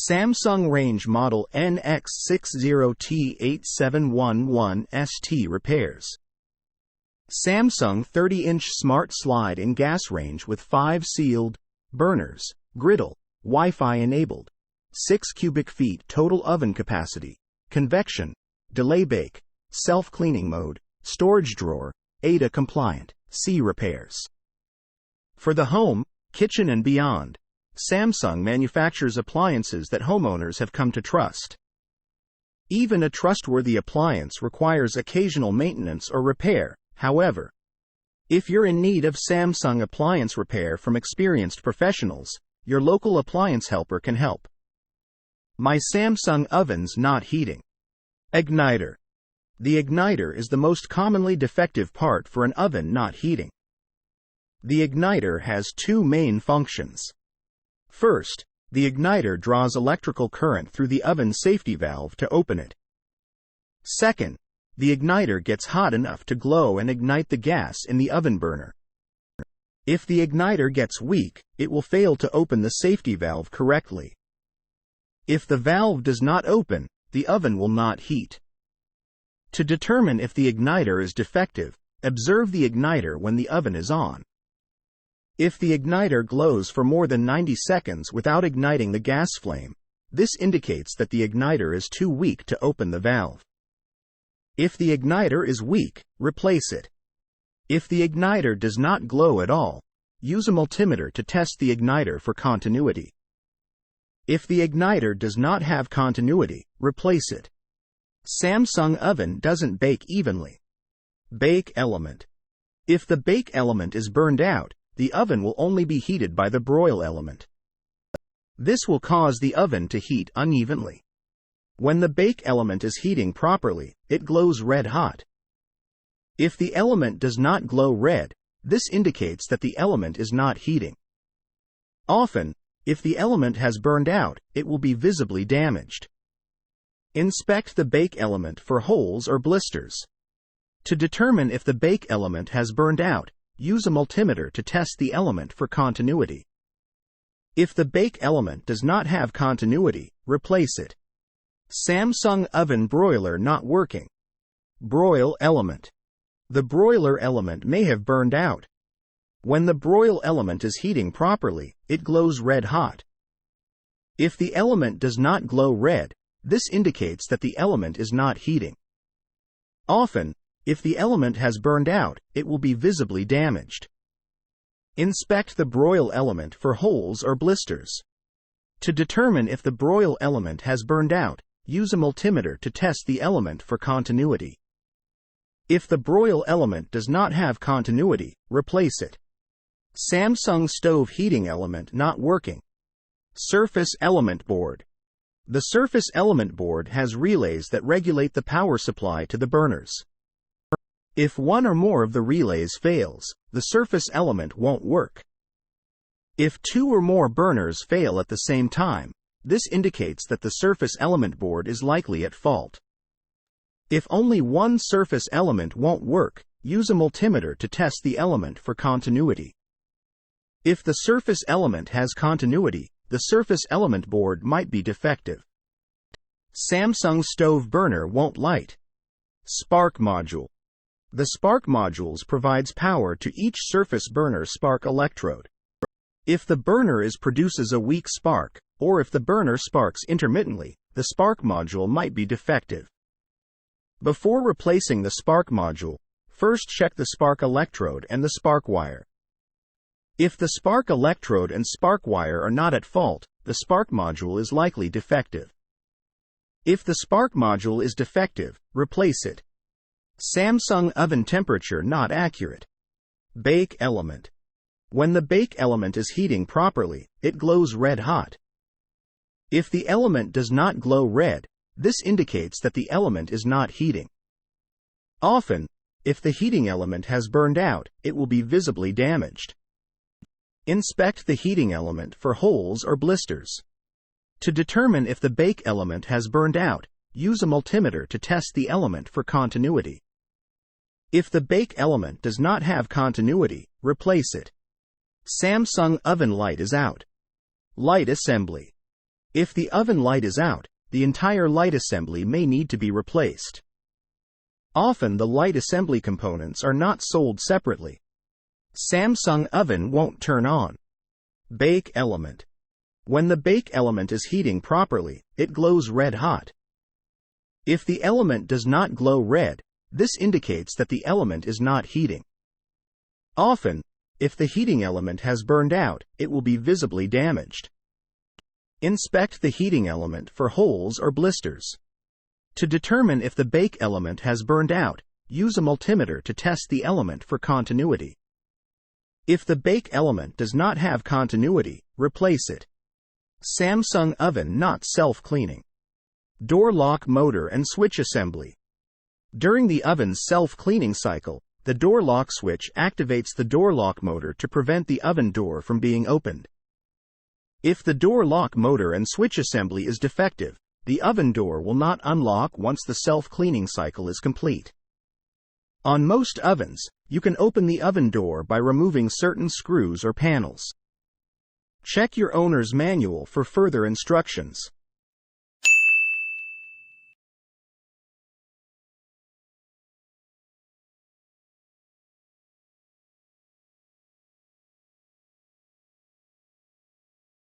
Samsung range model NX60T8711ST repairs. Samsung 30-inch smart slide-in gas range with 5 sealed burners, griddle, Wi-Fi enabled, 6 cubic feet total oven capacity, convection, delay bake, self-cleaning mode, storage drawer, ADA compliant. See repairs. For the home, kitchen and beyond, Samsung manufactures appliances that homeowners have come to trust. Even a trustworthy appliance requires occasional maintenance or repair, however. If you're in need of Samsung appliance repair from experienced professionals, your local appliance helper can help. My Samsung oven's not heating. Igniter. The igniter is the most commonly defective part for an oven not heating. The igniter has two main functions. First, the igniter draws electrical current through the oven safety valve to open it. Second, the igniter gets hot enough to glow and ignite the gas in the oven burner. If the igniter gets weak, it will fail to open the safety valve correctly. If the valve does not open, the oven will not heat. To determine if the igniter is defective, observe the igniter when the oven is on. If the igniter glows for more than 90 seconds without igniting the gas flame, this indicates that the igniter is too weak to open the valve. If the igniter is weak, replace it. If the igniter does not glow at all, use a multimeter to test the igniter for continuity. If the igniter does not have continuity, replace it. Samsung oven doesn't bake evenly. Bake element. If the bake element is burned out, the oven will only be heated by the broil element. This will cause the oven to heat unevenly. When the bake element is heating properly, it glows red hot. If the element does not glow red, this indicates that the element is not heating. Often, if the element has burned out, it will be visibly damaged. Inspect the bake element for holes or blisters. To determine if the bake element has burned out, use a multimeter to test the element for continuity. If the bake element does not have continuity, replace it. Samsung oven broiler not working. Broil element. The broiler element may have burned out. When the broil element is heating properly, it glows red hot. If the element does not glow red, this indicates that the element is not heating. Often, if the element has burned out, it will be visibly damaged. Inspect the broil element for holes or blisters. To determine if the broil element has burned out, use a multimeter to test the element for continuity. If the broil element does not have continuity, replace it. Samsung stove heating element not working. Surface element board. The surface element board has relays that regulate the power supply to the burners. If one or more of the relays fails, the surface element won't work. If two or more burners fail at the same time, this indicates that the surface element board is likely at fault. If only one surface element won't work, use a multimeter to test the element for continuity. If the surface element has continuity, the surface element board might be defective. Samsung stove burner won't light. Spark module. The spark modules provides power to each surface burner spark electrode. If the burner produces a weak spark, or if the burner sparks intermittently, the spark module might be defective. Before replacing the spark module, first check the spark electrode and the spark wire. If the spark electrode and spark wire are not at fault, the spark module is likely defective. If the spark module is defective, replace it. Samsung oven temperature not accurate. Bake element. When the bake element is heating properly, it glows red hot. If the element does not glow red, this indicates that the element is not heating. Often, if the heating element has burned out, it will be visibly damaged. Inspect the heating element for holes or blisters. To determine if the bake element has burned out, use a multimeter to test the element for continuity. If the bake element does not have continuity, replace it. Samsung oven light is out. Light assembly. If the oven light is out, the entire light assembly may need to be replaced. Often the light assembly components are not sold separately. Samsung oven won't turn on. Bake element. When the bake element is heating properly, it glows red hot. If the element does not glow red, this indicates that the element is not heating. Often, if the heating element has burned out, it will be visibly damaged. Inspect the heating element for holes or blisters. To determine if the bake element has burned out, use a multimeter to test the element for continuity. If the bake element does not have continuity, replace it. Samsung oven not self-cleaning. Door lock motor and switch assembly. During the oven's self-cleaning cycle, the door lock switch activates the door lock motor to prevent the oven door from being opened. If the door lock motor and switch assembly is defective, the oven door will not unlock once the self-cleaning cycle is complete. On most ovens, you can open the oven door by removing certain screws or panels. Check your owner's manual for further instructions.